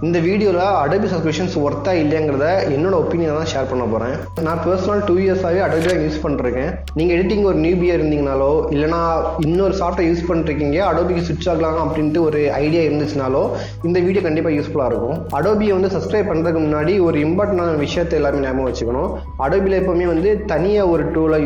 இந்த வீடியோவில் Adobe subscriptions ஒர்த்தா இல்லையாங்கிறத என்னோட ஒப்பீனியன் தான் ஷேர் பண்ண போகிறேன். நான் பர்சனல் 2 இயர்ஸாகவே அடோபி தான் யூஸ் பண்ணிருக்கேன். நீங்கள் எடிட்டிங் ஒரு நியூபியாக இருந்தீங்கனாலோ இல்லைனா இன்னொரு சாஃப்ட்வேர் யூஸ் பண்ணிருக்கீங்க அடோபிக்கு சுவிட்ச் ஆகலாம் அப்படின்ட்டு ஒரு ஐடியா இருந்துச்சுனாலோ இந்த வீடியோ கண்டிப்பாக யூஸ்ஃபுல்லாக இருக்கும். அடோபியை வந்து சப்ஸ்கிரைப் பண்ணுறதுக்கு முன்னாடி ஒரு இம்பார்ட்டன்டான விஷயத்தை எல்லாமே ஞாபகம் வச்சுக்கணும். அடோபியில் எப்போவுமே வந்து தனியாக ஒரு டூலை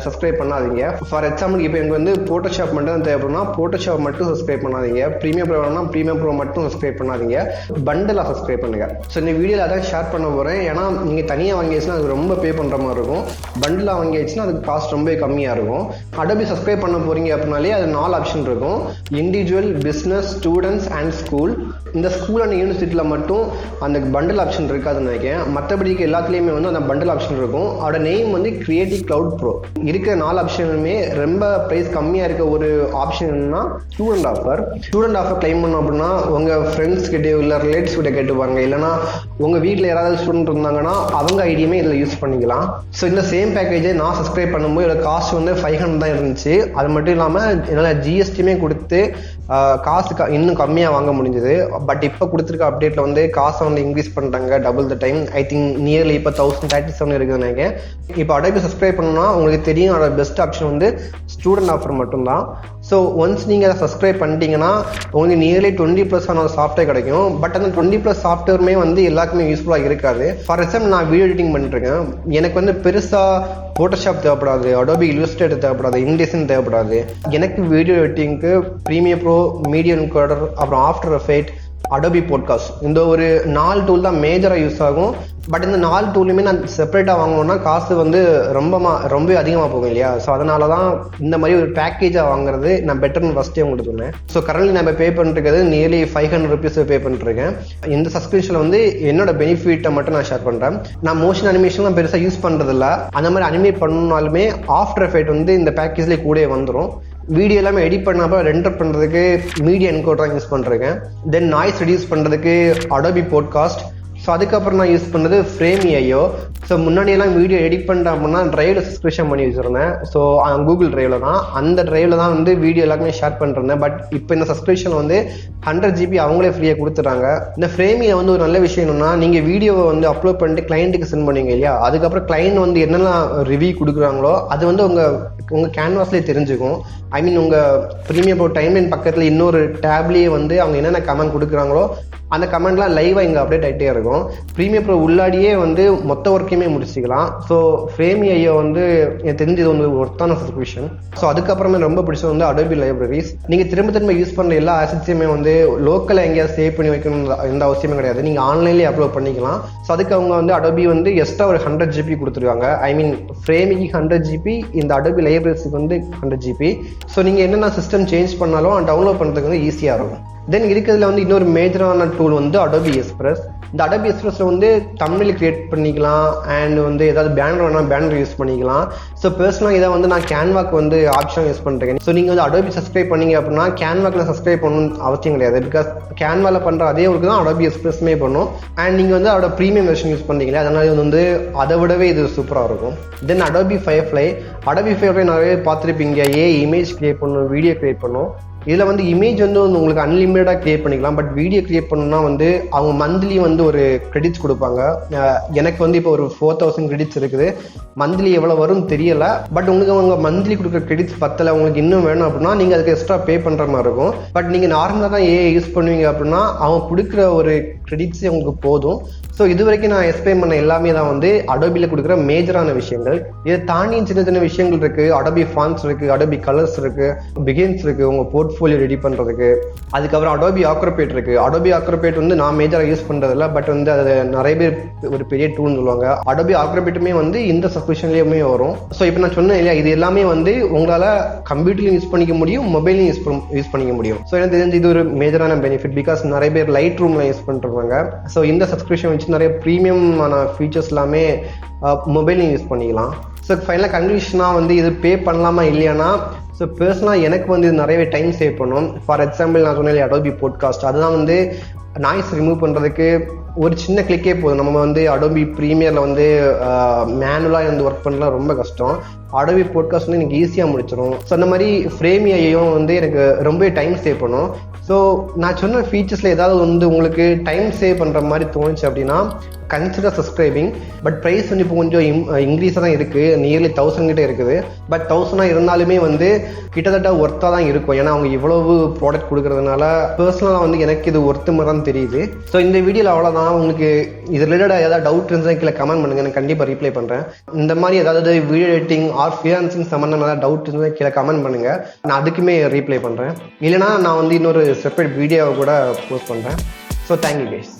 சப்ஸ்கிரைப் பண்ணாதீங்க. ஃபார் எக்ஸாம்பிள் இப்போ எனக்கு வந்து ஃபோட்டோஷாப் மட்டும் தான் தேவைப்படும்னா ஃபோட்டோஷாப் மட்டும் சப்ஸ்கிரைப் பண்ணாதீங்க. ப்ரீமியம் ப்ரோ வேணும்னா ப்ரீமியம் ப்ரோ மட்டும் சப்ஸ்கிரைப் பண்ணாதீங்க. பண்டலாக சப்ஸ்கிரைப் பண்ணுங்க. ஸோ இந்த வீடியோவில் அதான் ஷேர் பண்ண போகிறேன். ஏன்னா நீங்கள் தனியாக வாங்கியாச்சுன்னா அது ரொம்ப பே பண்ணுற மாதிரி இருக்கும். பண்டலாக வாங்கியாச்சுன்னா அதுக்கு காஸ்ட் ரொம்ப கம்மியாக இருக்கும். அடோபி சப்ஸ்கிரைப் பண்ண போகிறீங்க அப்படின்னாலே அது 4 ஆப்ஷன் இருக்கும். Individual, business, students and school. இந்த ஸ்கூல் அண்ட் யூனிவர்சிட்டியில் மட்டும் அந்த பண்டல் ஆப்ஷன் இருக்காதுன்னு நினைக்கிறேன். மற்றபடிக்கு எல்லாத்துலேயுமே வந்து அந்த பண்டல் ஆப்ஷன் இருக்கும். அதோட நேம் வந்து கிரியேட்டிவ் கிளவுட் ப்ரோ. இருக்கிற 4 ஆப்ஷனுமே ரொம்ப ப்ரைஸ் கம்மியாக இருக்க ஒரு ஆப்ஷன்னா student offer. Student offer claim பண்ணோம் அப்படின்னா உங்கள் ஃப்ரெண்ட்ஸ் கிட்டே இல்லை ரிலேட்டிவ்ஸ் கிட்ட கேட்டுப்பாங்க. இல்லைனா உங்கள் வீட்டில் யாராவது ஸ்டூடெண்ட் இருந்தாங்கன்னா அவங்க ஐடியுமே இதில் யூஸ் பண்ணிக்கலாம். ஸோ இந்த சேம் பேக்கேஜை நான் சப்ஸ்கிரைப் பண்ணும்போது இதோட காஸ்ட் வந்து 500 தான் இருந்துச்சு. அது மட்டும் இல்லாமல் என்னால் ஜிஎஸ்டியுமே கொடுத்து காசு இன்னும் கம்மியாக வாங்க முடிஞ்சது. பட் இப்போ கொடுத்துருக்க அப்டேட்டில் வந்து காசை வந்து இன்க்ரீஸ் பண்ணிட்டாங்க double the time. I think nearly இப்போ 1037 இருக்குதுன்னு நினைக்கிறேன். இப்போ அடோபி சப்ஸ்கிரைப் பண்ணணும்னா உங்களுக்கு தெரியும் அதோட பெஸ்ட் ஆப்ஷன் வந்து ஸ்டூடெண்ட் ஆஃபர் மட்டும்தான். ஸோ ஒன்ஸ் நீங்கள் அதை சப்ஸ்கிரைப் பண்ணிட்டீங்கன்னா உங்களுக்கு நியர்லி 20+ ஆன சாஃப்ட்வேர் கிடைக்கும். பட் அந்த 20+ சாஃப்ட்வேருமே வந்து எல்லாருக்குமே யூஸ்ஃபுல்லாக இருக்காது. ஃபார் எக்ஸாம்பிள் நான் வீடியோ எடிட்டிங் பண்ணிட்டுருக்கேன். எனக்கு வந்து பெருசாக ஃபோட்டோஷாப் தேவைப்படாது, அடோபி இல்லஸ்ட்ரேட்டர் தேவைப்படாது, இன்டெசின் தேவைப்படாது. எனக்கு வீடியோ எடிட்டிங்க்கு ப்ரீமியர் ப்ரோ, மீடியா என்கோடர், அப்புறம் ஆஃப்டர் எஃபெக்ட், அடோபி பாட்காஸ்ட், இந்த ஒரு 4 டூல் தான் மேஜராக யூஸ் ஆகும். பட் இந்த 4 டூலுமே நான் செப்பரேட்டாக வாங்கணும்னா காசு வந்து ரொம்ப அதிகமாக போகும் இல்லையா? ஸோ அதனால தான் இந்த மாதிரி ஒரு பேக்கேஜாக வாங்குறது நான் பெட்டர்னு ஃபஸ்ட்டே உங்களுக்கு சொன்னேன். ஸோ கரண்ட்லி நான் இப்போ பே பண்ணிருக்கிறது நியர்லி 500 rupees பே பண்ணிருக்கேன். இந்த சப்ஸ்கிரிப்ஷனில் வந்து என்னோட பெனிஃபிட்டை மட்டும் நான் ஷேர் பண்ணுறேன். நான் மோஷன் அனிமேஷன்லாம் பெருசாக யூஸ் பண்ணுறதில்ல. அந்த மாதிரி அனிமேட் பண்ணணுனாலுமே ஆஃப்டர் எஃபெக்ட் வந்து இந்த பேக்கேஜ்லேயே கூட வந்துடும். வீடியோ எல்லாமே எடிட் பண்ணப்போ ரெண்டர் பண்ணுறதுக்கு மீடியா என்கோடர் யூஸ் பண்ணுறேன். தென் நாய்ஸ் ரெடியூஸ் பண்ணுறதுக்கு அடோபி பாட்காஸ்ட். ஸோ அதுக்கப்புறம் நான் யூஸ் பண்ணது ஃப்ரேமி.io. ஸோ முன்னாடியெல்லாம் வீடியோ எடிட் பண்ணிட்டேன் அப்படின்னா ட்ரைவில் சப்ஸ்கிரிப்ஷன் பண்ணி வச்சுருந்தேன். ஸோ கூகுள் ட்ரைவில் தான், அந்த ட்ரைவில் தான் வந்து வீடியோ எல்லாருமே ஷேர் பண்ணிருந்தேன். பட் இப்போ இந்த சப்ஸ்கிரிப்ஷன் வந்து 100 GB அவங்களே ஃப்ரீயாக கொடுத்துட்றாங்க. இந்த ஃப்ரேமியில் வந்து ஒரு நல்ல விஷயம் என்னன்னா, நீங்கள் வீடியோவை வந்து அப்லோட் பண்ணிட்டு கிளைண்ட்டுக்கு சென்ட் பண்ணுவீங்க இல்லையா? அதுக்கப்புறம் கிளைண்ட் வந்து என்னெல்லாம் ரிவ்யூ கொடுக்குறாங்களோ அது வந்து உங்கள் கேன்வாஸ்லேயே தெரிஞ்சுக்கும். ஐ மீன் உங்கள் ப்ரீமியம் ப்ரோ டைம்லைன் பக்கத்தில் இன்னொரு டேப்லேயே வந்து அவங்க என்னென்ன கமெண்ட் கொடுக்குறாங்களோ அந்த கமெண்ட்லாம் லைவாக இங்கே அப்டேட் ஆகிட்டே இருக்கும். ப்ரீமியம் ப்ரோ உள்ளாடியே வந்து மொத்த ஒர்க்கையுமே முடிச்சிக்கலாம். ஸோ ஃப்ரேமி.io வந்து எனக்கு தெரிஞ்சது வந்து ஒர்த்தான சப்ஸ்கிரிப்ஷன். ஸோ அதுக்கப்புறமே ரொம்ப பிடிச்சது வந்து அடோபி லைப்ரரிஸ். நீங்கள் திரும்ப யூஸ் பண்ணுற எல்லா ஆசட்ஸையுமே வந்து லோக்கலில் எங்கேயாவது சேவ் பண்ணி வைக்கணும் எந்த அவசியமே கிடையாது. நீங்கள் ஆன்லைன்லேயே அப்லோட் பண்ணிக்கலாம். ஸோ அதுக்கு அவங்க வந்து அடோபி வந்து எக்ஸ்ட்ரா ஒரு 100 GB கொடுத்துருவாங்க. ஐ மீன் ஃப்ரேமிக்கு 100 GB, இந்த அடோபி லைப்ரரிஸுக்கு வந்து 100 GB. ஸோ நீங்கள் என்னென்ன சிஸ்டம் சேஞ்ச் பண்ணாலும் டவுன்லோட் பண்ணுறதுக்கு வந்து ஈஸியாக இருக்கும். தென் இருக்கிறதுல வந்து இன்னொரு மேஜரான டூல் வந்து அடோபி எக்ஸ்பிரஸ். இந்த அடோபி எக்ஸ்பிரஸில் வந்து தமிழ் கிரியேட் பண்ணிக்கலாம் அண்ட் வந்து ஏதாவது பேனர் வேணால் பேனர் யூஸ் பண்ணிக்கலாம். ஸோ பர்சனலாக இதை வந்து நான் கேன்வாக்கு வந்து ஆப்ஷன் யூஸ் பண்ணுறேன். ஸோ நீங்கள் வந்து அடோபி சப்ஸ்கிரைப் பண்ணீங்க அப்படின்னா கேன்வாக்கில் சப்ஸ்கிரைப் பண்ணணும்னு அவசியம் கிடையாது. பிகாஸ் கேன்வாவில் பண்ணுற அதே ஒர்க்கு தான் அடோபி எக்ஸ்பிரஸ்மே பண்ணும். அண்ட் நீங்கள் வந்து அதோட ப்ரீமியம் வெர்ஷன் யூஸ் பண்ணுறீங்களா, அதனால வந்து அதை விடவே இது சூப்பராக இருக்கும். தென் அடோபி ஃபயர்ஃப்ளை. அடோபி ஃபயர்ஃப்ளை நிறைய பார்த்துருப்பீங்க. இமேஜ் கிரியேட் பண்ணணும், வீடியோ கிரியேட் பண்ணணும். இதில் வந்து இமேஜ் வந்து உங்களுக்கு அன்லிமிட்டடாக கிரியேட் பண்ணிக்கலாம். பட் வீடியோ கிரியேட் பண்ணணும்னா வந்து அவங்க மந்த்லி வந்து ஒரு கிரெடிட்ஸ் கொடுப்பாங்க. எனக்கு வந்து இப்போ ஒரு 4000 கிரெடிட்ஸ் இருக்குது. மந்த்லி எவ்வளோ வரும்னு தெரியலை. பட் உங்களுக்கு அவங்க மந்த்லி கொடுக்குற கிரெடிட்ஸ் பத்தலை, உங்களுக்கு இன்னும் வேணும் அப்படின்னா நீங்கள் அதுக்கு எக்ஸ்ட்ரா பே பண்ணுற மாதிரி இருக்கும். பட் நீங்கள் நார்மலாக தான் யூஸ் பண்ணுவீங்க அப்படின்னா அவங்க கொடுக்குற ஒரு கிரெடிட்ஸே உங்களுக்கு போதும். ஸோ இது வரைக்கும் நான் எக்ஸ்பிளைன் பண்ண எல்லாமே தான் வந்து அடோபியில் கொடுக்குற மேஜரான விஷயங்கள். இதை தாண்டி சின்ன விஷயங்கள் இருக்குது. அடோபி ஃபான்ட்ஸ் இருக்குது, அடோபி கலர்ஸ் இருக்குது, பிகின்ஸ் இருக்குது உங்கள் போர்ட்ஃபோலியோ ரெடி பண்ணுறதுக்கு. அதுக்கப்புறம் அடோபி ஆக்ரோபேட் இருக்குது. அடோபி ஆக்ரோபேட் வந்து நான் மேஜராக யூஸ் பண்ணுறதில்ல. பட் வந்து அது நிறைய பேர் ஒரு பெரிய டூல்னு சொல்லுவாங்க. அடோபி ஆக்ரோபேட்டுமே வந்து இந்த சப்ஸ்கிரிப்ஷன்லேயுமே வரும். ஸோ இப்போ நான் சொன்னேன் இல்லையா, இது எல்லாமே வந்து உங்களால் கம்ப்யூட்டர்லையும் யூஸ் பண்ணிக்க முடியும், மொபைலையும் யூஸ் பண்ணிக்க முடியும். ஸோ எனக்கு தெரிஞ்சு இது ஒரு மேஜரான பெனிஃபிட். பிகாஸ் நிறைய பேர் லைட் ரூமில் யூஸ் பண்ணுறாங்க. ஸோ இந்த சப்ஸ்கிரிப்ஷன் வச்சு நிறைய ப்ரீமியமான ஃபீச்சர்ஸ் எல்லாமே மொபைலையும் யூஸ் பண்ணிக்கலாம். ஸோ ஃபைனலாக கன்க்ளூஷனாக வந்து இது பே பண்ணலாமா இல்லையானா, ஸோ பர்சனலாக எனக்கு வந்து இது நிறையவே டைம் சேவ் பண்ணும். ஃபார் எக்ஸாம்பிள் நான் சொன்னேன் அடோபி பாட்காஸ்ட், அதுதான் வந்து நாய்ஸ் ரிமூவ் பண்ணுறதுக்கு ஒரு சின்ன கிளிக்கே போதும். நம்ம வந்து அடோபி ப்ரீமியரில் வந்து மேனுவலாக வந்து ஒர்க் பண்ணலாம் ரொம்ப கஷ்டம். அடோபி பாட்காஸ்ட் வந்து எனக்கு ஈஸியாக முடிச்சிடும். ஸோ அந்த மாதிரி ஃப்ரேமியையும் வந்து எனக்கு ரொம்ப டைம் சேவ் பண்ணும். ஸோ நான் சொன்ன ஃபீச்சர்ஸில் ஏதாவது வந்து உங்களுக்கு டைம் சேவ் பண்ணுற மாதிரி தோணுச்சு அப்படின்னா கன்சிடர் சப்ஸ்கிரைபிங். பட் ப்ரைஸ் வந்து இப்போ கொஞ்சம் இன்க்ரீஸாக தான் இருக்குது, நியர்லி 1000 கிட்டே இருக்குது. பட் 1000 இருந்தாலுமே வந்து கிட்டத்தட்ட ஒர்த்தாக தான் இருக்கும். ஏன்னா அவங்க இவ்வளவு ப்ராடக்ட் கொடுக்கறதுனால பர்சனலாக வந்து எனக்கு இது ஒர்த்து மாதிரி தான் தெரியுது. ஸோ இந்த வீடியோவில் அவ்வளோதான். உங்களுக்கு இது ரிலேட்டடாக ஏதாவது டவுட் இருந்துச்சுன்னா கீழே கமெண்ட் பண்ணுங்கள், எனக்கு கண்டிப்பாக ரிப்ளை பண்ணுறேன். இந்த மாதிரி ஏதாவது வீடியோ எடிட்டிங் ஆர் ஃப்ரீலான்சிங் சம்மந்தமாக ஏதாவது டவுட் இருந்தால் கீழே கமெண்ட் பண்ணுங்கள், நான் அதுக்குமே ரீப்ளை பண்ணுறேன். இல்லைனா நான் வந்து இன்னொரு செப்பரேட் வீடியோவை கூட போஸ்ட் பண்ணுறேன். So thank you guys.